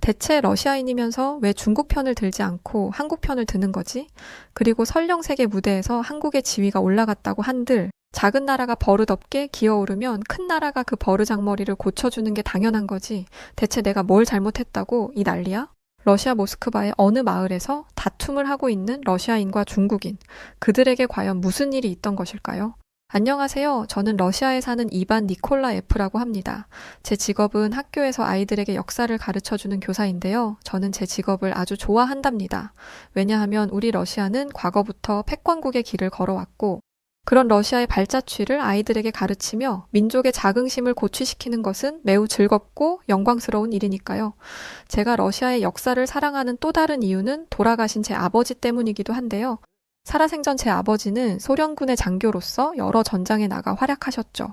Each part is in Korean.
대체 러시아인이면서 왜 중국 편을 들지 않고 한국 편을 드는 거지? 그리고 설령 세계 무대에서 한국의 지위가 올라갔다고 한들 작은 나라가 버릇없게 기어오르면 큰 나라가 그 버르장머리를 고쳐주는 게 당연한 거지. 대체 내가 뭘 잘못했다고 이 난리야? 러시아 모스크바의 어느 마을에서 다툼을 하고 있는 러시아인과 중국인, 그들에게 과연 무슨 일이 있던 것일까요? 안녕하세요. 저는 러시아에 사는 이반 니콜라예프라고 합니다. 제 직업은 학교에서 아이들에게 역사를 가르쳐주는 교사인데요. 저는 제 직업을 아주 좋아한답니다. 왜냐하면 우리 러시아는 과거부터 패권국의 길을 걸어왔고, 그런 러시아의 발자취를 아이들에게 가르치며 민족의 자긍심을 고취시키는 것은 매우 즐겁고 영광스러운 일이니까요. 제가 러시아의 역사를 사랑하는 또 다른 이유는 돌아가신 제 아버지 때문이기도 한데요. 살아생전 제 아버지는 소련군의 장교로서 여러 전장에 나가 활약하셨죠.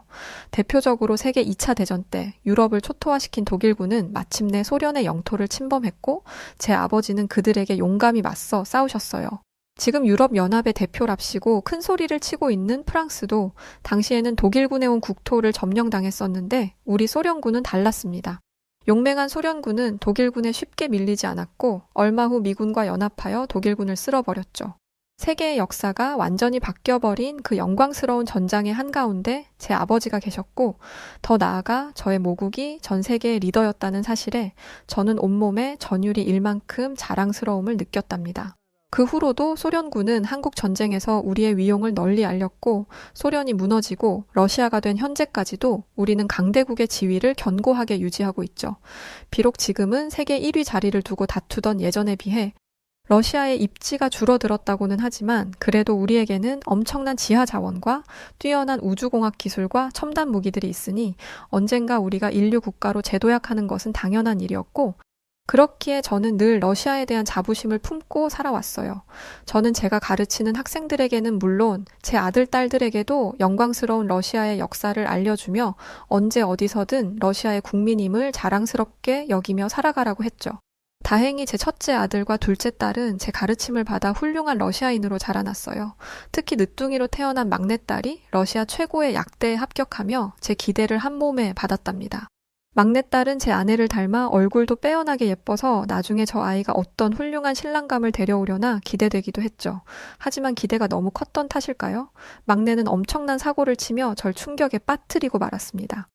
대표적으로 세계 2차 대전 때 유럽을 초토화시킨 독일군은 마침내 소련의 영토를 침범했고 제 아버지는 그들에게 용감히 맞서 싸우셨어요. 지금 유럽연합의 대표랍시고 큰 소리를 치고 있는 프랑스도 당시에는 독일군에 온 국토를 점령당했었는데 우리 소련군은 달랐습니다. 용맹한 소련군은 독일군에 쉽게 밀리지 않았고 얼마 후 미군과 연합하여 독일군을 쓸어버렸죠. 세계의 역사가 완전히 바뀌어버린 그 영광스러운 전장의 한가운데 제 아버지가 계셨고 더 나아가 저의 모국이 전 세계의 리더였다는 사실에 저는 온몸에 전율이 일 만큼 자랑스러움을 느꼈답니다. 그 후로도 소련군은 한국 전쟁에서 우리의 위용을 널리 알렸고 소련이 무너지고 러시아가 된 현재까지도 우리는 강대국의 지위를 견고하게 유지하고 있죠. 비록 지금은 세계 1위 자리를 두고 다투던 예전에 비해 러시아의 입지가 줄어들었다고는 하지만 그래도 우리에게는 엄청난 지하 자원과 뛰어난 우주공학 기술과 첨단 무기들이 있으니 언젠가 우리가 인류 국가로 재도약하는 것은 당연한 일이었고 그렇기에 저는 늘 러시아에 대한 자부심을 품고 살아왔어요. 저는 제가 가르치는 학생들에게는 물론 제 아들, 딸들에게도 영광스러운 러시아의 역사를 알려주며 언제 어디서든 러시아의 국민임을 자랑스럽게 여기며 살아가라고 했죠. 다행히 제 첫째 아들과 둘째 딸은 제 가르침을 받아 훌륭한 러시아인으로 자라났어요. 특히 늦둥이로 태어난 막내딸이 러시아 최고의 약대에 합격하며 제 기대를 한 몸에 받았답니다. 막내딸은 제 아내를 닮아 얼굴도 빼어나게 예뻐서 나중에 저 아이가 어떤 훌륭한 신랑감을 데려오려나 기대되기도 했죠. 하지만 기대가 너무 컸던 탓일까요? 막내는 엄청난 사고를 치며 절 충격에 빠뜨리고 말았습니다.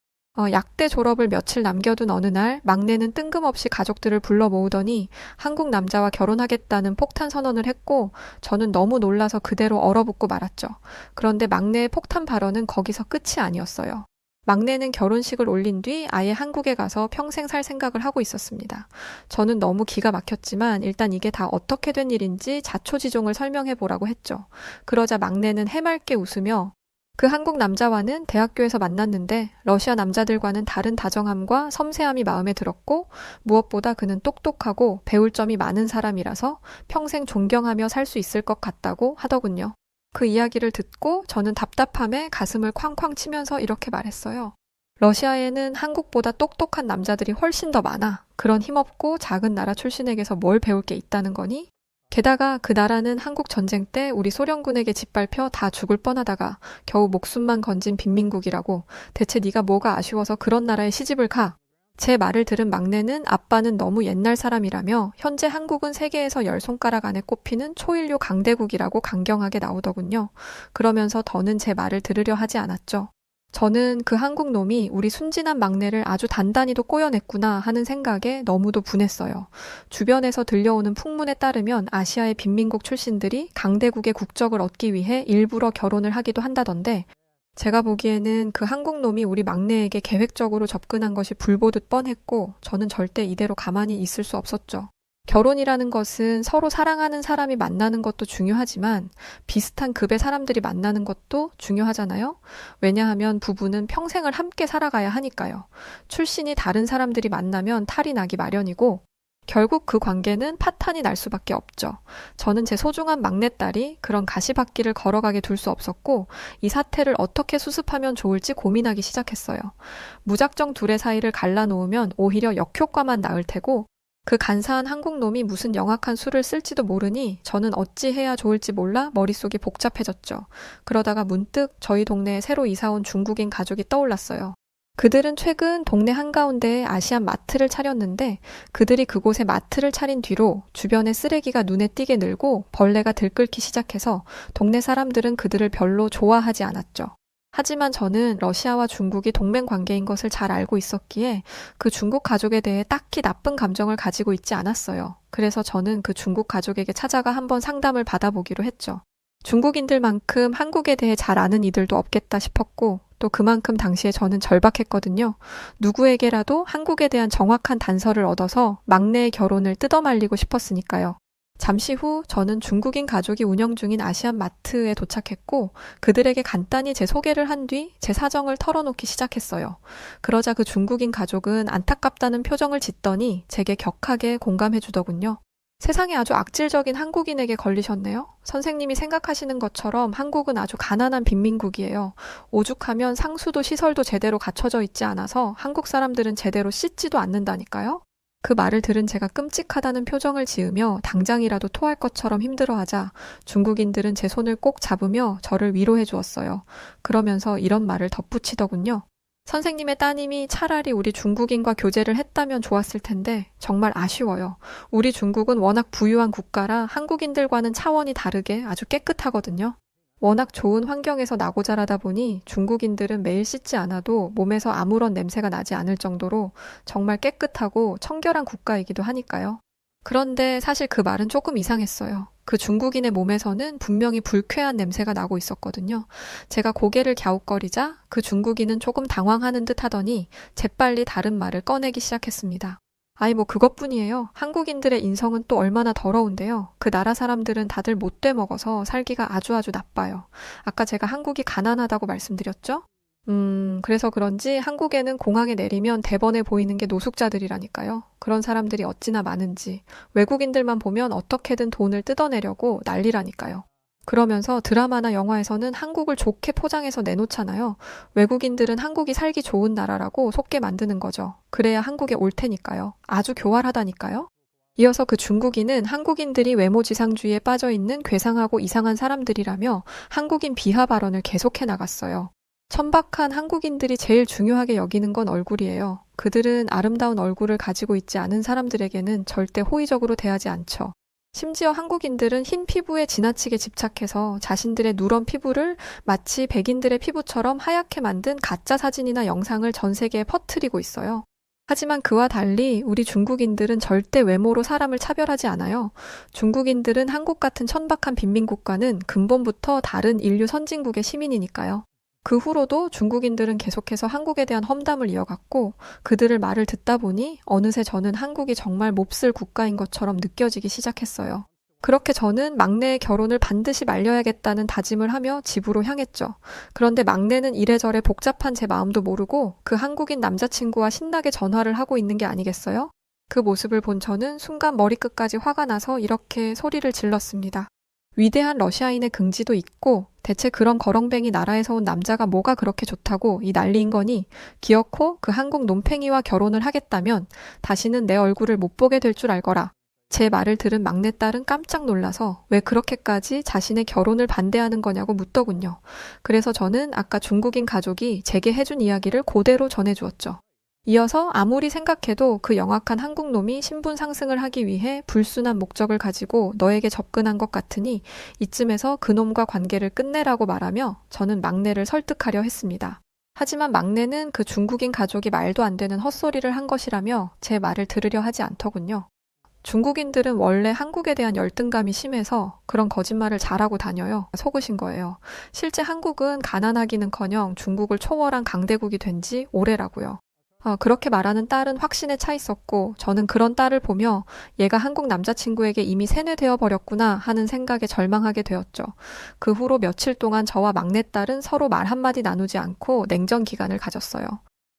약대 졸업을 며칠 남겨둔 어느 날 막내는 뜬금없이 가족들을 불러 모으더니 한국 남자와 결혼하겠다는 폭탄 선언을 했고 저는 너무 놀라서 그대로 얼어붙고 말았죠. 그런데 막내의 폭탄 발언은 거기서 끝이 아니었어요. 막내는 결혼식을 올린 뒤 아예 한국에 가서 평생 살 생각을 하고 있었습니다. 저는 너무 기가 막혔지만 일단 이게 다 어떻게 된 일인지 자초지종을 설명해 보라고 했죠. 그러자 막내는 해맑게 웃으며 그 한국 남자와는 대학교에서 만났는데 러시아 남자들과는 다른 다정함과 섬세함이 마음에 들었고 무엇보다 그는 똑똑하고 배울 점이 많은 사람이라서 평생 존경하며 살 수 있을 것 같다고 하더군요. 그 이야기를 듣고 저는 답답함에 가슴을 쾅쾅 치면서 이렇게 말했어요. 러시아에는 한국보다 똑똑한 남자들이 훨씬 더 많아. 그런 힘없고 작은 나라 출신에게서 뭘 배울 게 있다는 거니? 게다가 그 나라는 한국 전쟁 때 우리 소련군에게 짓밟혀 다 죽을 뻔하다가 겨우 목숨만 건진 빈민국이라고. 대체 네가 뭐가 아쉬워서 그런 나라에 시집을 가? 제 말을 들은 막내는 아빠는 너무 옛날 사람이라며 현재 한국은 세계에서 10손가락 안에 꼽히는 초인류 강대국이라고 강경하게 나오더군요. 그러면서 더는 제 말을 들으려 하지 않았죠. 저는 그 한국 놈이 우리 순진한 막내를 아주 단단히도 꼬여냈구나 하는 생각에 너무도 분했어요. 주변에서 들려오는 풍문에 따르면 아시아의 빈민국 출신들이 강대국의 국적을 얻기 위해 일부러 결혼을 하기도 한다던데 제가 보기에는 그 한국 놈이 우리 막내에게 계획적으로 접근한 것이 불보듯 뻔했고 저는 절대 이대로 가만히 있을 수 없었죠. 결혼이라는 것은 서로 사랑하는 사람이 만나는 것도 중요하지만 비슷한 급의 사람들이 만나는 것도 중요하잖아요. 왜냐하면 부부는 평생을 함께 살아가야 하니까요. 출신이 다른 사람들이 만나면 탈이 나기 마련이고 결국 그 관계는 파탄이 날 수밖에 없죠. 저는 제 소중한 막내딸이 그런 가시밭길을 걸어가게 둘 수 없었고 이 사태를 어떻게 수습하면 좋을지 고민하기 시작했어요. 무작정 둘의 사이를 갈라놓으면 오히려 역효과만 나을 테고 그 간사한 한국 놈이 무슨 영악한 수를 쓸지도 모르니 저는 어찌 해야 좋을지 몰라 머릿속이 복잡해졌죠. 그러다가 문득 저희 동네에 새로 이사 온 중국인 가족이 떠올랐어요. 그들은 최근 동네 한가운데에 아시안 마트를 차렸는데 그들이 그곳에 마트를 차린 뒤로 주변에 쓰레기가 눈에 띄게 늘고 벌레가 들끓기 시작해서 동네 사람들은 그들을 별로 좋아하지 않았죠. 하지만 저는 러시아와 중국이 동맹 관계인 것을 잘 알고 있었기에 그 중국 가족에 대해 딱히 나쁜 감정을 가지고 있지 않았어요. 그래서 저는 그 중국 가족에게 찾아가 한번 상담을 받아보기로 했죠. 중국인들만큼 한국에 대해 잘 아는 이들도 없겠다 싶었고 또 그만큼 당시에 저는 절박했거든요. 누구에게라도 한국에 대한 정확한 단서를 얻어서 막내의 결혼을 뜯어말리고 싶었으니까요. 잠시 후 저는 중국인 가족이 운영 중인 아시안 마트에 도착했고 그들에게 간단히 제 소개를 한 뒤 제 사정을 털어놓기 시작했어요. 그러자 그 중국인 가족은 안타깝다는 표정을 짓더니 제게 격하게 공감해 주더군요. 세상에 아주 악질적인 한국인에게 걸리셨네요. 선생님이 생각하시는 것처럼 한국은 아주 가난한 빈민국이에요. 오죽하면 상수도 시설도 제대로 갖춰져 있지 않아서 한국 사람들은 제대로 씻지도 않는다니까요. 그 말을 들은 제가 끔찍하다는 표정을 지으며 당장이라도 토할 것처럼 힘들어하자 중국인들은 제 손을 꼭 잡으며 저를 위로해 주었어요. 그러면서 이런 말을 덧붙이더군요. 선생님의 따님이 차라리 우리 중국인과 교제를 했다면 좋았을 텐데 정말 아쉬워요. 우리 중국은 워낙 부유한 국가라 한국인들과는 차원이 다르게 아주 깨끗하거든요. 워낙 좋은 환경에서 나고 자라다 보니 중국인들은 매일 씻지 않아도 몸에서 아무런 냄새가 나지 않을 정도로 정말 깨끗하고 청결한 국가이기도 하니까요. 그런데 사실 그 말은 조금 이상했어요. 그 중국인의 몸에서는 분명히 불쾌한 냄새가 나고 있었거든요. 제가 고개를 갸웃거리자 그 중국인은 조금 당황하는 듯 하더니 재빨리 다른 말을 꺼내기 시작했습니다. 아이 뭐 그것뿐이에요. 한국인들의 인성은 또 얼마나 더러운데요. 그 나라 사람들은 다들 못돼 먹어서 살기가 아주 나빠요. 아까 제가 한국이 가난하다고 말씀드렸죠? 그래서 그런지 한국에는 공항에 내리면 대번에 보이는 게 노숙자들이라니까요. 그런 사람들이 어찌나 많은지 외국인들만 보면 어떻게든 돈을 뜯어내려고 난리라니까요. 그러면서 드라마나 영화에서는 한국을 좋게 포장해서 내놓잖아요. 외국인들은 한국이 살기 좋은 나라라고 속게 만드는 거죠. 그래야 한국에 올 테니까요. 아주 교활하다니까요. 이어서 그 중국인은 한국인들이 외모지상주의에 빠져있는 괴상하고 이상한 사람들이라며 한국인 비하 발언을 계속해 나갔어요. 천박한 한국인들이 제일 중요하게 여기는 건 얼굴이에요. 그들은 아름다운 얼굴을 가지고 있지 않은 사람들에게는 절대 호의적으로 대하지 않죠. 심지어 한국인들은 흰 피부에 지나치게 집착해서 자신들의 누런 피부를 마치 백인들의 피부처럼 하얗게 만든 가짜 사진이나 영상을 전 세계에 퍼뜨리고 있어요. 하지만 그와 달리 우리 중국인들은 절대 외모로 사람을 차별하지 않아요. 중국인들은 한국 같은 천박한 빈민국과는 근본부터 다른 인류 선진국의 시민이니까요. 그 후로도 중국인들은 계속해서 한국에 대한 험담을 이어갔고 그들의 말을 듣다 보니 어느새 저는 한국이 정말 몹쓸 국가인 것처럼 느껴지기 시작했어요. 그렇게 저는 막내의 결혼을 반드시 말려야겠다는 다짐을 하며 집으로 향했죠. 그런데 막내는 이래저래 복잡한 제 마음도 모르고 그 한국인 남자친구와 신나게 전화를 하고 있는 게 아니겠어요? 그 모습을 본 저는 순간 머리끝까지 화가 나서 이렇게 소리를 질렀습니다. 위대한 러시아인의 긍지도 있고 대체 그런 거렁뱅이 나라에서 온 남자가 뭐가 그렇게 좋다고 이 난리인 거니 기어코 그 한국 놈팽이와 결혼을 하겠다면 다시는 내 얼굴을 못 보게 될 줄 알거라. 제 말을 들은 막내딸은 깜짝 놀라서 왜 그렇게까지 자신의 결혼을 반대하는 거냐고 묻더군요. 그래서 저는 아까 중국인 가족이 제게 해준 이야기를 그대로 전해주었죠. 이어서 아무리 생각해도 그 영악한 한국놈이 신분 상승을 하기 위해 불순한 목적을 가지고 너에게 접근한 것 같으니 이쯤에서 그놈과 관계를 끝내라고 말하며 저는 막내를 설득하려 했습니다. 하지만 막내는 그 중국인 가족이 말도 안 되는 헛소리를 한 것이라며 제 말을 들으려 하지 않더군요. 중국인들은 원래 한국에 대한 열등감이 심해서 그런 거짓말을 잘하고 다녀요. 속으신 거예요. 실제 한국은 가난하기는커녕 중국을 초월한 강대국이 된 지 오래라고요. 그렇게 말하는 딸은 확신에 차 있었고 저는 그런 딸을 보며 얘가 한국 남자친구에게 이미 세뇌되어 버렸구나 하는 생각에 절망하게 되었죠. 그 후로 며칠 동안 저와 막내딸은 서로 말 한마디 나누지 않고 냉전 기간을 가졌어요.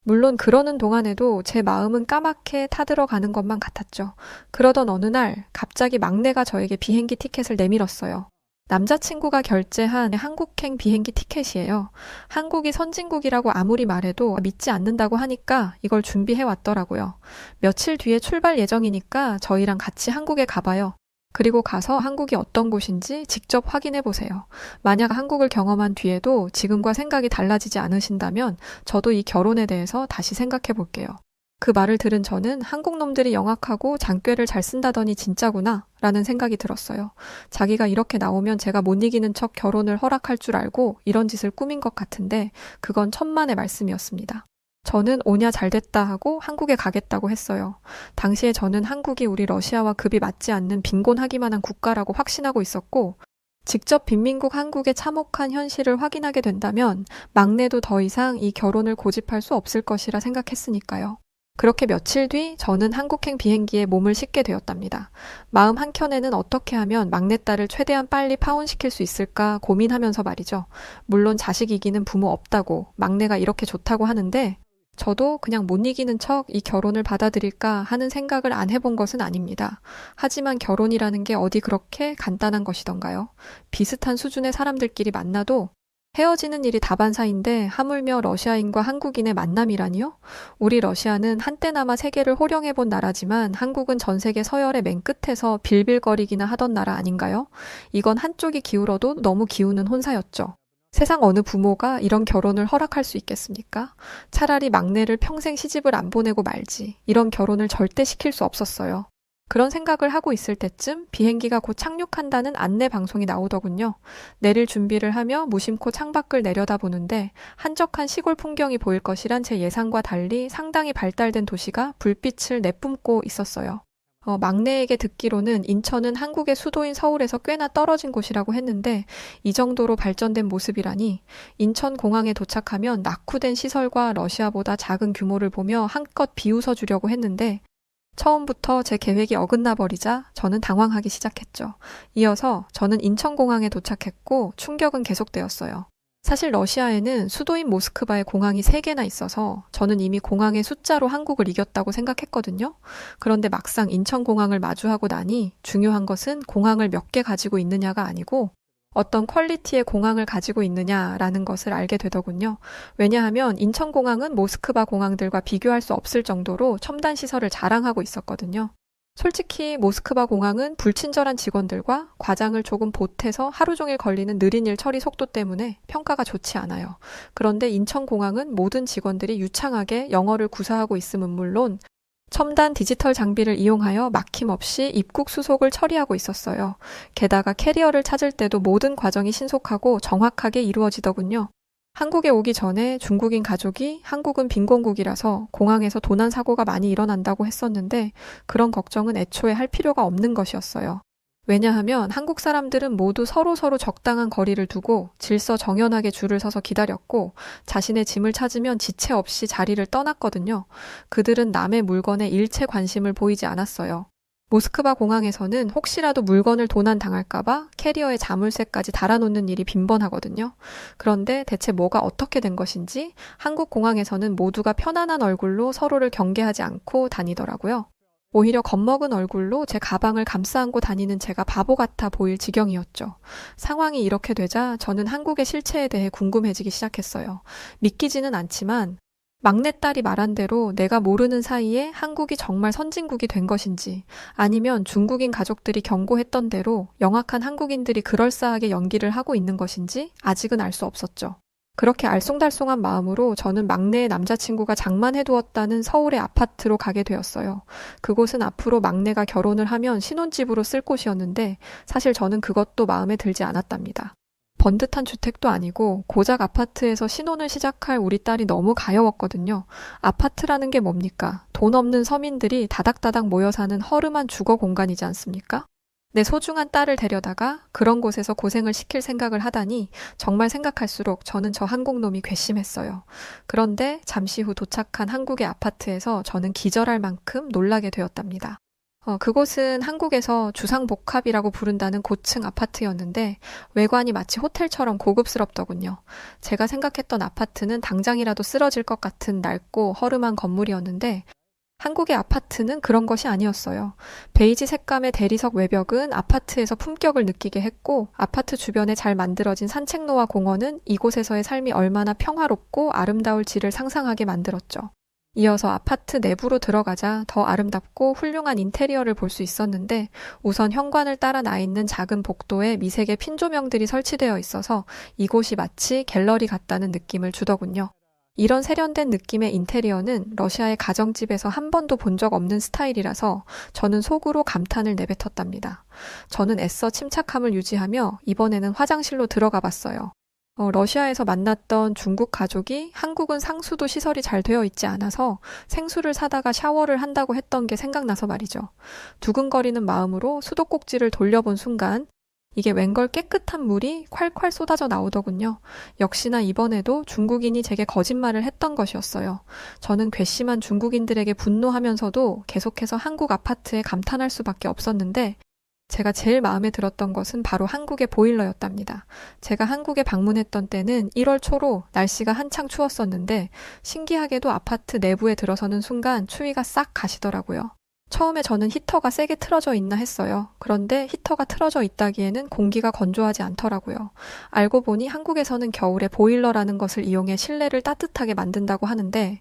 물론 그러는 동안에도 제 마음은 까맣게 타들어가는 것만 같았죠. 그러던 어느 날 갑자기 막내가 저에게 비행기 티켓을 내밀었어요. 남자친구가 결제한 한국행 비행기 티켓이에요. 한국이 선진국이라고 아무리 말해도 믿지 않는다고 하니까 이걸 준비해 왔더라고요. 며칠 뒤에 출발 예정이니까 저희랑 같이 한국에 가봐요. 그리고 가서 한국이 어떤 곳인지 직접 확인해 보세요. 만약 한국을 경험한 뒤에도 지금과 생각이 달라지지 않으신다면 저도 이 결혼에 대해서 다시 생각해 볼게요. 그 말을 들은 저는 한국 놈들이 영악하고 장꾀를 잘 쓴다더니 진짜구나 라는 생각이 들었어요. 자기가 이렇게 나오면 제가 못 이기는 척 결혼을 허락할 줄 알고 이런 짓을 꾸민 것 같은데 그건 천만의 말씀이었습니다. 저는 오냐 잘됐다 하고 한국에 가겠다고 했어요. 당시에 저는 한국이 우리 러시아와 급이 맞지 않는 빈곤하기만 한 국가라고 확신하고 있었고 직접 빈민국 한국의 참혹한 현실을 확인하게 된다면 막내도 더 이상 이 결혼을 고집할 수 없을 것이라 생각했으니까요. 그렇게 며칠 뒤 저는 한국행 비행기에 몸을 싣게 되었답니다. 마음 한켠에는 어떻게 하면 막내딸을 최대한 빨리 파혼시킬 수 있을까 고민하면서 말이죠. 물론 자식 이기는 부모 없다고 막내가 이렇게 좋다고 하는데 저도 그냥 못 이기는 척 이 결혼을 받아들일까 하는 생각을 안 해본 것은 아닙니다. 하지만 결혼이라는 게 어디 그렇게 간단한 것이던가요? 비슷한 수준의 사람들끼리 만나도 헤어지는 일이 다반사인데 하물며 러시아인과 한국인의 만남이라니요? 우리 러시아는 한때나마 세계를 호령해본 나라지만 한국은 전 세계 서열의 맨 끝에서 빌빌거리기나 하던 나라 아닌가요? 이건 한쪽이 기울어도 너무 기우는 혼사였죠. 세상 어느 부모가 이런 결혼을 허락할 수 있겠습니까? 차라리 막내를 평생 시집을 안 보내고 말지. 이런 결혼을 절대 시킬 수 없었어요. 그런 생각을 하고 있을 때쯤 비행기가 곧 착륙한다는 안내 방송이 나오더군요. 내릴 준비를 하며 무심코 창밖을 내려다보는데 한적한 시골 풍경이 보일 것이란 제 예상과 달리 상당히 발달된 도시가 불빛을 내뿜고 있었어요. 막내에게 듣기로는 인천은 한국의 수도인 서울에서 꽤나 떨어진 곳이라고 했는데 이 정도로 발전된 모습이라니 인천공항에 도착하면 낙후된 시설과 러시아보다 작은 규모를 보며 한껏 비웃어 주려고 했는데 처음부터 제 계획이 어긋나 버리자 저는 당황하기 시작했죠. 이어서 저는 인천공항에 도착했고 충격은 계속되었어요. 사실 러시아에는 수도인 모스크바에 공항이 3개나 있어서 저는 이미 공항의 숫자로 한국을 이겼다고 생각했거든요. 그런데 막상 인천공항을 마주하고 나니 중요한 것은 공항을 몇 개 가지고 있느냐가 아니고 어떤 퀄리티의 공항을 가지고 있느냐라는 것을 알게 되더군요. 왜냐하면 인천공항은 모스크바 공항들과 비교할 수 없을 정도로 첨단 시설을 자랑하고 있었거든요. 솔직히 모스크바 공항은 불친절한 직원들과 과장을 조금 보태서 하루 종일 걸리는 느린 일 처리 속도 때문에 평가가 좋지 않아요. 그런데 인천공항은 모든 직원들이 유창하게 영어를 구사하고 있음은 물론 첨단 디지털 장비를 이용하여 막힘없이 입국 수속을 처리하고 있었어요. 게다가 캐리어를 찾을 때도 모든 과정이 신속하고 정확하게 이루어지더군요. 한국에 오기 전에 중국인 가족이 한국은 빈곤국이라서 공항에서 도난 사고가 많이 일어난다고 했었는데 그런 걱정은 애초에 할 필요가 없는 것이었어요. 왜냐하면 한국 사람들은 모두 서로서로 적당한 거리를 두고 질서정연하게 줄을 서서 기다렸고 자신의 짐을 찾으면 지체 없이 자리를 떠났거든요. 그들은 남의 물건에 일체 관심을 보이지 않았어요. 모스크바 공항에서는 혹시라도 물건을 도난당할까봐 캐리어에 자물쇠까지 달아놓는 일이 빈번하거든요. 그런데 대체 뭐가 어떻게 된 것인지 한국 공항에서는 모두가 편안한 얼굴로 서로를 경계하지 않고 다니더라고요. 오히려 겁먹은 얼굴로 제 가방을 감싸 안고 다니는 제가 바보 같아 보일 지경이었죠. 상황이 이렇게 되자 저는 한국의 실체에 대해 궁금해지기 시작했어요. 믿기지는 않지만 막내딸이 말한 대로 내가 모르는 사이에 한국이 정말 선진국이 된 것인지 아니면 중국인 가족들이 경고했던 대로 영악한 한국인들이 그럴싸하게 연기를 하고 있는 것인지 아직은 알 수 없었죠. 그렇게 알쏭달쏭한 마음으로 저는 막내의 남자친구가 장만해두었다는 서울의 아파트로 가게 되었어요. 그곳은 앞으로 막내가 결혼을 하면 신혼집으로 쓸 곳이었는데 사실 저는 그것도 마음에 들지 않았답니다. 번듯한 주택도 아니고 고작 아파트에서 신혼을 시작할 우리 딸이 너무 가여웠거든요. 아파트라는 게 뭡니까? 돈 없는 서민들이 다닥다닥 모여 사는 허름한 주거 공간이지 않습니까? 내 소중한 딸을 데려다가 그런 곳에서 고생을 시킬 생각을 하다니 정말 생각할수록 저는 저 한국놈이 괘씸했어요. 그런데 잠시 후 도착한 한국의 아파트에서 저는 기절할 만큼 놀라게 되었답니다. 그곳은 한국에서 주상복합이라고 부른다는 고층 아파트였는데 외관이 마치 호텔처럼 고급스럽더군요. 제가 생각했던 아파트는 당장이라도 쓰러질 것 같은 낡고 허름한 건물이었는데 한국의 아파트는 그런 것이 아니었어요. 베이지 색감의 대리석 외벽은 아파트에서 품격을 느끼게 했고 아파트 주변에 잘 만들어진 산책로와 공원은 이곳에서의 삶이 얼마나 평화롭고 아름다울지를 상상하게 만들었죠. 이어서 아파트 내부로 들어가자 더 아름답고 훌륭한 인테리어를 볼 수 있었는데 우선 현관을 따라 나 있는 작은 복도에 미색의 핀 조명들이 설치되어 있어서 이곳이 마치 갤러리 같다는 느낌을 주더군요. 이런 세련된 느낌의 인테리어는 러시아의 가정집에서 한 번도 본 적 없는 스타일이라서 저는 속으로 감탄을 내뱉었답니다. 저는 애써 침착함을 유지하며 이번에는 화장실로 들어가 봤어요. 러시아에서 만났던 중국 가족이 한국은 상수도 시설이 잘 되어 있지 않아서 생수를 사다가 샤워를 한다고 했던 게 생각나서 말이죠. 두근거리는 마음으로 수도꼭지를 돌려본 순간 이게 웬걸 깨끗한 물이 콸콸 쏟아져 나오더군요. 역시나 이번에도 중국인이 제게 거짓말을 했던 것이었어요. 저는 괘씸한 중국인들에게 분노하면서도 계속해서 한국 아파트에 감탄할 수밖에 없었는데 제가 제일 마음에 들었던 것은 바로 한국의 보일러였답니다. 제가 한국에 방문했던 때는 1월 초로 날씨가 한창 추웠었는데 신기하게도 아파트 내부에 들어서는 순간 추위가 싹 가시더라고요. 처음에 저는 히터가 세게 틀어져 있나 했어요. 그런데 히터가 틀어져 있다기에는 공기가 건조하지 않더라고요. 알고 보니 한국에서는 겨울에 보일러라는 것을 이용해 실내를 따뜻하게 만든다고 하는데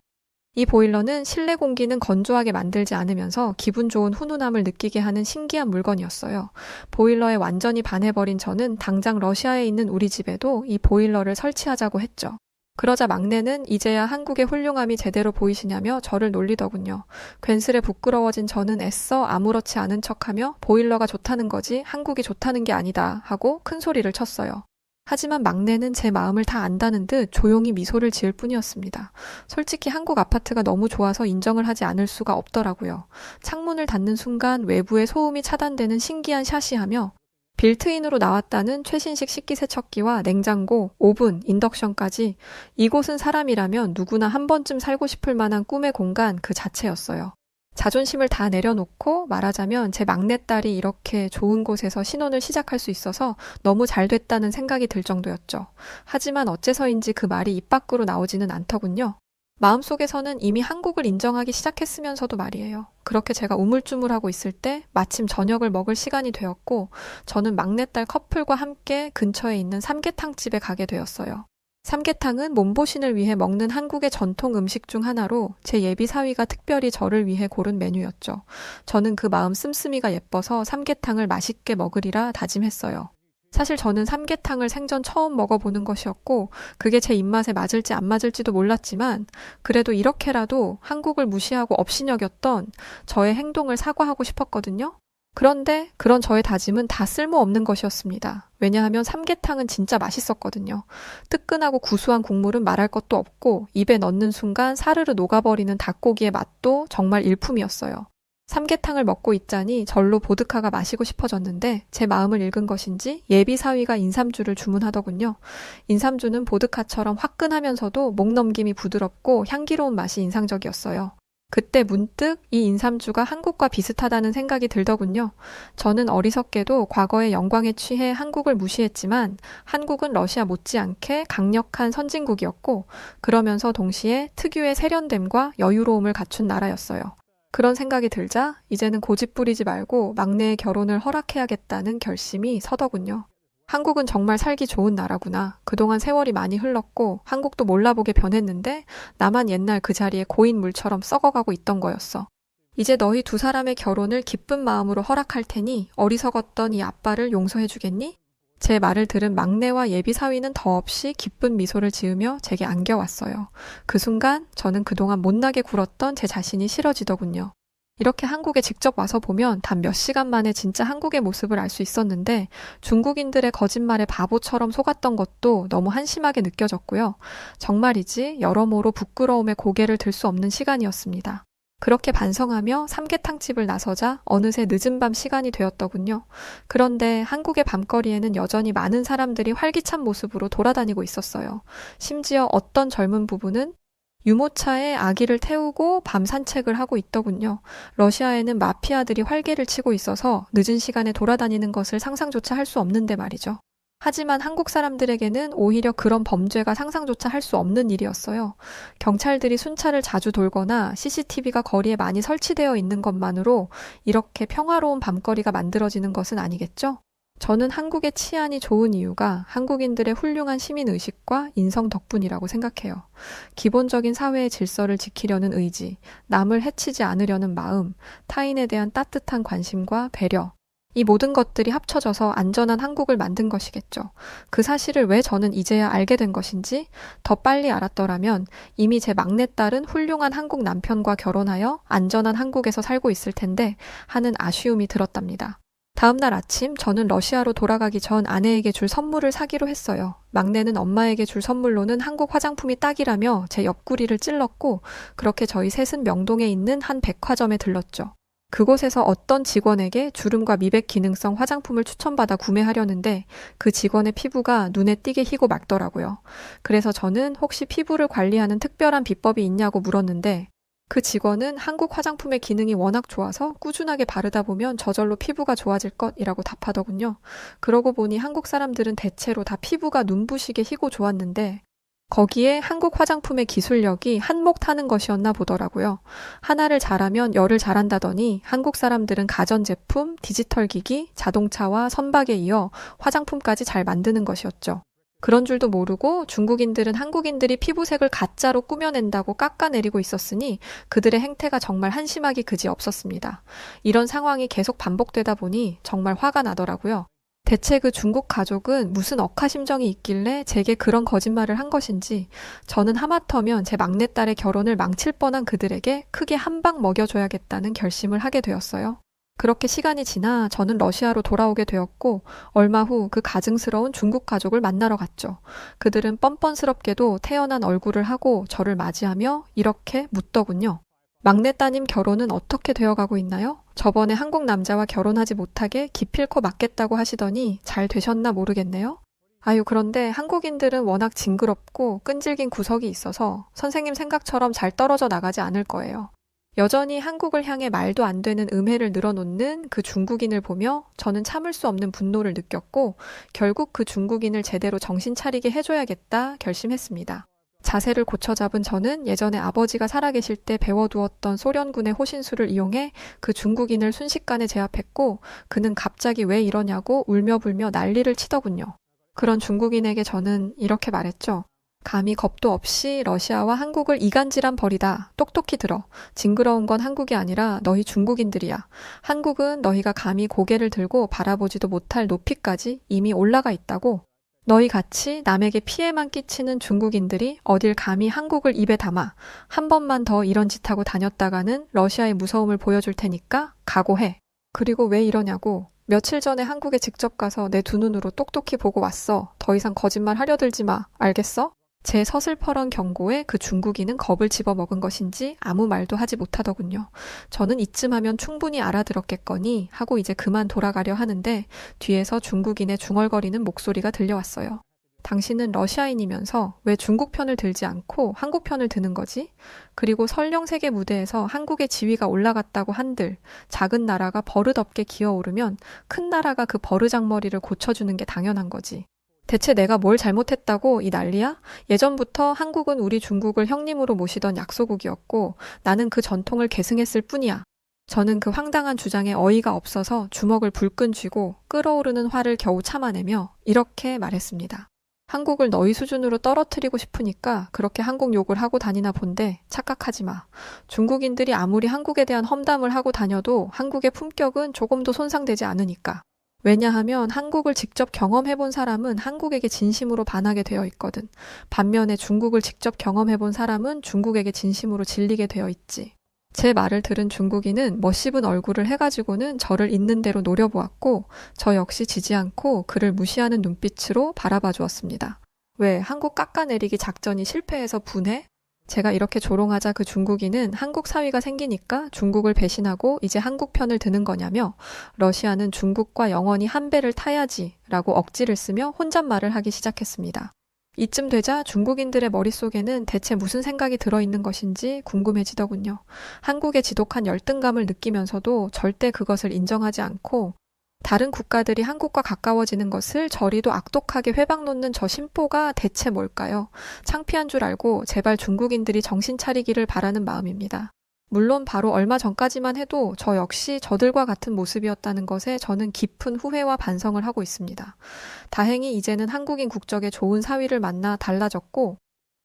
이 보일러는 실내 공기는 건조하게 만들지 않으면서 기분 좋은 훈훈함을 느끼게 하는 신기한 물건이었어요. 보일러에 완전히 반해버린 저는 당장 러시아에 있는 우리 집에도 이 보일러를 설치하자고 했죠. 그러자 막내는 이제야 한국의 훌륭함이 제대로 보이시냐며 저를 놀리더군요. 괜스레 부끄러워진 저는 애써 아무렇지 않은 척하며 보일러가 좋다는 거지 한국이 좋다는 게 아니다 하고 큰 소리를 쳤어요. 하지만 막내는 제 마음을 다 안다는 듯 조용히 미소를 지을 뿐이었습니다. 솔직히 한국 아파트가 너무 좋아서 인정을 하지 않을 수가 없더라고요. 창문을 닫는 순간 외부의 소음이 차단되는 신기한 샷이 하며 빌트인으로 나왔다는 최신식 식기세척기와 냉장고, 오븐, 인덕션까지 이곳은 사람이라면 누구나 한 번쯤 살고 싶을 만한 꿈의 공간 그 자체였어요. 자존심을 다 내려놓고 말하자면 제 막내딸이 이렇게 좋은 곳에서 신혼을 시작할 수 있어서 너무 잘 됐다는 생각이 들 정도였죠. 하지만 어째서인지 그 말이 입 밖으로 나오지는 않더군요. 마음속에서는 이미 한국을 인정하기 시작했으면서도 말이에요. 그렇게 제가 우물쭈물하고 있을 때 마침 저녁을 먹을 시간이 되었고 저는 막내딸 커플과 함께 근처에 있는 삼계탕집에 가게 되었어요. 삼계탕은 몸보신을 위해 먹는 한국의 전통 음식 중 하나로 제 예비 사위가 특별히 저를 위해 고른 메뉴였죠. 저는 그 마음 씀씀이가 예뻐서 삼계탕을 맛있게 먹으리라 다짐했어요. 사실 저는 삼계탕을 생전 처음 먹어보는 것이었고 그게 제 입맛에 맞을지 안 맞을지도 몰랐지만 그래도 이렇게라도 한국을 무시하고 업신여겼던 저의 행동을 사과하고 싶었거든요. 그런데 그런 저의 다짐은 다 쓸모없는 것이었습니다. 왜냐하면 삼계탕은 진짜 맛있었거든요. 뜨끈하고 구수한 국물은 말할 것도 없고 입에 넣는 순간 사르르 녹아버리는 닭고기의 맛도 정말 일품이었어요. 삼계탕을 먹고 있자니 절로 보드카가 마시고 싶어졌는데 제 마음을 읽은 것인지 예비 사위가 인삼주를 주문하더군요. 인삼주는 보드카처럼 화끈하면서도 목 넘김이 부드럽고 향기로운 맛이 인상적이었어요. 그때 문득 이 인삼주가 한국과 비슷하다는 생각이 들더군요. 저는 어리석게도 과거의 영광에 취해 한국을 무시했지만 한국은 러시아 못지않게 강력한 선진국이었고 그러면서 동시에 특유의 세련됨과 여유로움을 갖춘 나라였어요. 그런 생각이 들자 이제는 고집 부리지 말고 막내의 결혼을 허락해야겠다는 결심이 서더군요. 한국은 정말 살기 좋은 나라구나. 그동안 세월이 많이 흘렀고 한국도 몰라보게 변했는데 나만 옛날 그 자리에 고인 물처럼 썩어가고 있던 거였어. 이제 너희 두 사람의 결혼을 기쁜 마음으로 허락할 테니 어리석었던 이 아빠를 용서해 주겠니? 제 말을 들은 막내와 예비 사위는 더없이 기쁜 미소를 지으며 제게 안겨왔어요. 그 순간 저는 그동안 못나게 굴었던 제 자신이 싫어지더군요. 이렇게 한국에 직접 와서 보면 단 몇 시간 만에 진짜 한국의 모습을 알 수 있었는데 중국인들의 거짓말에 바보처럼 속았던 것도 너무 한심하게 느껴졌고요. 정말이지 여러모로 부끄러움에 고개를 들 수 없는 시간이었습니다. 그렇게 반성하며 삼계탕집을 나서자 어느새 늦은 밤 시간이 되었더군요. 그런데 한국의 밤거리에는 여전히 많은 사람들이 활기찬 모습으로 돌아다니고 있었어요. 심지어 어떤 젊은 부부는 유모차에 아기를 태우고 밤 산책을 하고 있더군요. 러시아에는 마피아들이 활개를 치고 있어서 늦은 시간에 돌아다니는 것을 상상조차 할 수 없는데 말이죠. 하지만 한국 사람들에게는 오히려 그런 범죄가 상상조차 할 수 없는 일이었어요. 경찰들이 순찰을 자주 돌거나 CCTV가 거리에 많이 설치되어 있는 것만으로 이렇게 평화로운 밤거리가 만들어지는 것은 아니겠죠? 저는 한국의 치안이 좋은 이유가 한국인들의 훌륭한 시민의식과 인성 덕분이라고 생각해요. 기본적인 사회의 질서를 지키려는 의지, 남을 해치지 않으려는 마음, 타인에 대한 따뜻한 관심과 배려, 이 모든 것들이 합쳐져서 안전한 한국을 만든 것이겠죠. 그 사실을 왜 저는 이제야 알게 된 것인지 더 빨리 알았더라면 이미 제 막내딸은 훌륭한 한국 남편과 결혼하여 안전한 한국에서 살고 있을 텐데 하는 아쉬움이 들었답니다. 다음 날 아침 저는 러시아로 돌아가기 전 아내에게 줄 선물을 사기로 했어요. 막내는 엄마에게 줄 선물로는 한국 화장품이 딱이라며 제 옆구리를 찔렀고 그렇게 저희 셋은 명동에 있는 한 백화점에 들렀죠. 그곳에서 어떤 직원에게 주름과 미백 기능성 화장품을 추천받아 구매하려는데 그 직원의 피부가 눈에 띄게 희고 맑더라고요. 그래서 저는 혹시 피부를 관리하는 특별한 비법이 있냐고 물었는데 그 직원은 한국 화장품의 기능이 워낙 좋아서 꾸준하게 바르다 보면 저절로 피부가 좋아질 것이라고 답하더군요. 그러고 보니 한국 사람들은 대체로 다 피부가 눈부시게 희고 좋았는데 거기에 한국 화장품의 기술력이 한몫 타는 것이었나 보더라고요. 하나를 잘하면 열을 잘한다더니 한국 사람들은 가전제품, 디지털 기기, 자동차와 선박에 이어 화장품까지 잘 만드는 것이었죠. 그런 줄도 모르고 중국인들은 한국인들이 피부색을 가짜로 꾸며낸다고 깎아내리고 있었으니 그들의 행태가 정말 한심하기 그지 없었습니다. 이런 상황이 계속 반복되다 보니 정말 화가 나더라고요. 대체 그 중국 가족은 무슨 억하심정이 있길래 제게 그런 거짓말을 한 것인지 저는 하마터면 제 막내딸의 결혼을 망칠 뻔한 그들에게 크게 한 방 먹여줘야겠다는 결심을 하게 되었어요. 그렇게 시간이 지나 저는 러시아로 돌아오게 되었고 얼마 후 그 가증스러운 중국 가족을 만나러 갔죠. 그들은 뻔뻔스럽게도 태연한 얼굴을 하고 저를 맞이하며 이렇게 묻더군요. 막내 따님 결혼은 어떻게 되어가고 있나요? 저번에 한국 남자와 결혼하지 못하게 기필코 맞겠다고 하시더니 잘 되셨나 모르겠네요. 아유, 그런데 한국인들은 워낙 징그럽고 끈질긴 구석이 있어서 선생님 생각처럼 잘 떨어져 나가지 않을 거예요. 여전히 한국을 향해 말도 안 되는 음해를 늘어놓는 그 중국인을 보며 저는 참을 수 없는 분노를 느꼈고 결국 그 중국인을 제대로 정신 차리게 해줘야겠다 결심했습니다. 자세를 고쳐 잡은 저는 예전에 아버지가 살아계실 때 배워두었던 소련군의 호신술을 이용해 그 중국인을 순식간에 제압했고 그는 갑자기 왜 이러냐고 울며불며 난리를 치더군요. 그런 중국인에게 저는 이렇게 말했죠. 감히 겁도 없이 러시아와 한국을 이간질한 벌이다. 똑똑히 들어. 징그러운 건 한국이 아니라 너희 중국인들이야. 한국은 너희가 감히 고개를 들고 바라보지도 못할 높이까지 이미 올라가 있다고. 너희 같이 남에게 피해만 끼치는 중국인들이 어딜 감히 한국을 입에 담아 한 번만 더 이런 짓 하고 다녔다가는 러시아의 무서움을 보여줄 테니까 각오해. 그리고 왜 이러냐고. 며칠 전에 한국에 직접 가서 내 두 눈으로 똑똑히 보고 왔어. 더 이상 거짓말 하려 들지 마. 알겠어? 제 서슬퍼런 경고에 그 중국인은 겁을 집어먹은 것인지 아무 말도 하지 못하더군요. 저는 이쯤 하면 충분히 알아들었겠거니 하고 이제 그만 돌아가려 하는데 뒤에서 중국인의 중얼거리는 목소리가 들려왔어요. 당신은 러시아인이면서 왜 중국 편을 들지 않고 한국 편을 드는 거지? 그리고 설령 세계 무대에서 한국의 지위가 올라갔다고 한들 작은 나라가 버릇없게 기어오르면 큰 나라가 그 버르장머리를 고쳐주는 게 당연한 거지. 대체 내가 뭘 잘못했다고 이 난리야? 예전부터 한국은 우리 중국을 형님으로 모시던 약소국이었고 나는 그 전통을 계승했을 뿐이야. 저는 그 황당한 주장에 어이가 없어서 주먹을 불끈 쥐고 끓어오르는 화를 겨우 참아내며 이렇게 말했습니다. 한국을 너희 수준으로 떨어뜨리고 싶으니까 그렇게 한국 욕을 하고 다니나 본데 착각하지 마. 중국인들이 아무리 한국에 대한 험담을 하고 다녀도 한국의 품격은 조금도 손상되지 않으니까. 왜냐하면 한국을 직접 경험해본 사람은 한국에게 진심으로 반하게 되어 있거든. 반면에 중국을 직접 경험해본 사람은 중국에게 진심으로 질리게 되어 있지. 제 말을 들은 중국인은 멋씹은 얼굴을 해가지고는 저를 있는 대로 노려보았고 저 역시 지지 않고 그를 무시하는 눈빛으로 바라봐 주었습니다. 왜 한국 깎아내리기 작전이 실패해서 분해? 제가 이렇게 조롱하자 그 중국인은 한국 사위가 생기니까 중국을 배신하고 이제 한국 편을 드는 거냐며 러시아는 중국과 영원히 한 배를 타야지 라고 억지를 쓰며 혼잣말을 하기 시작했습니다. 이쯤 되자 중국인들의 머릿속에는 대체 무슨 생각이 들어있는 것인지 궁금해지더군요. 한국의 지독한 열등감을 느끼면서도 절대 그것을 인정하지 않고 다른 국가들이 한국과 가까워지는 것을 저리도 악독하게 회방놓는 저 심보가 대체 뭘까요? 창피한 줄 알고 제발 중국인들이 정신 차리기를 바라는 마음입니다. 물론 바로 얼마 전까지만 해도 저 역시 저들과 같은 모습이었다는 것에 저는 깊은 후회와 반성을 하고 있습니다. 다행히 이제는 한국인 국적의 좋은 사위를 만나 달라졌고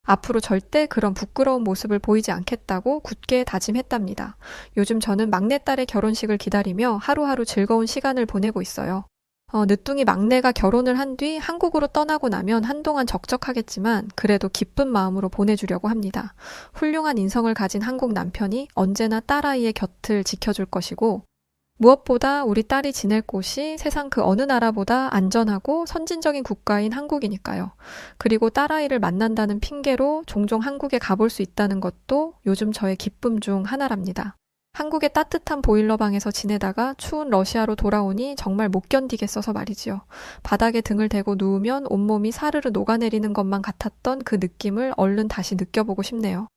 앞으로 절대 그런 부끄러운 모습을 보이지 않겠다고 굳게 다짐했답니다. 요즘 저는 막내딸의 결혼식을 기다리며 하루하루 즐거운 시간을 보내고 있어요. 늦둥이 막내가 결혼을 한 뒤 한국으로 떠나고 나면 한동안 적적하겠지만 그래도 기쁜 마음으로 보내주려고 합니다. 훌륭한 인성을 가진 한국 남편이 언제나 딸아이의 곁을 지켜줄 것이고 무엇보다 우리 딸이 지낼 곳이 세상 그 어느 나라보다 안전하고 선진적인 국가인 한국이니까요. 그리고 딸아이를 만난다는 핑계로 종종 한국에 가볼 수 있다는 것도 요즘 저의 기쁨 중 하나랍니다. 한국의 따뜻한 보일러방에서 지내다가 추운 러시아로 돌아오니 정말 못 견디겠어서 말이지요. 바닥에 등을 대고 누우면 온몸이 사르르 녹아내리는 것만 같았던 그 느낌을 얼른 다시 느껴보고 싶네요.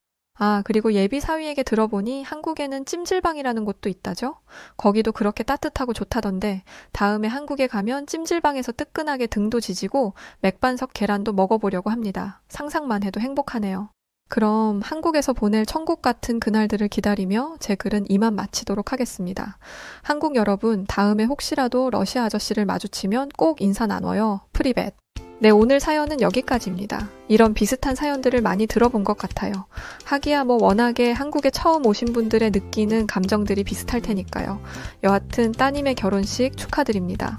그리고 예비 사위에게 들어보니 한국에는 찜질방이라는 곳도 있다죠? 거기도 그렇게 따뜻하고 좋다던데 다음에 한국에 가면 찜질방에서 뜨끈하게 등도 지지고 맥반석 계란도 먹어보려고 합니다. 상상만 해도 행복하네요. 그럼 한국에서 보낼 천국 같은 그날들을 기다리며 제 글은 이만 마치도록 하겠습니다. 한국 여러분, 다음에 혹시라도 러시아 아저씨를 마주치면 꼭 인사 나눠요. 프리벳. 네, 오늘 사연은 여기까지입니다. 이런 비슷한 사연들을 많이 들어본 것 같아요. 하기야 워낙에 한국에 처음 오신 분들의 느끼는 감정들이 비슷할 테니까요. 여하튼 따님의 결혼식 축하드립니다.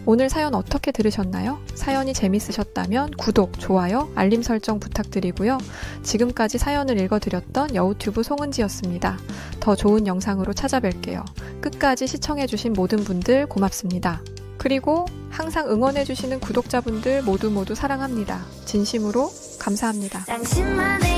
오늘 사연 어떻게 들으셨나요? 사연이 재밌으셨다면 구독, 좋아요, 알림 설정 부탁드리고요. 지금까지 사연을 읽어드렸던 여우튜브 송은지였습니다. 더 좋은 영상으로 찾아뵐게요. 끝까지 시청해주신 모든 분들 고맙습니다. 그리고 항상 응원해주시는 구독자분들 모두 사랑합니다. 진심으로 감사합니다. 당신만의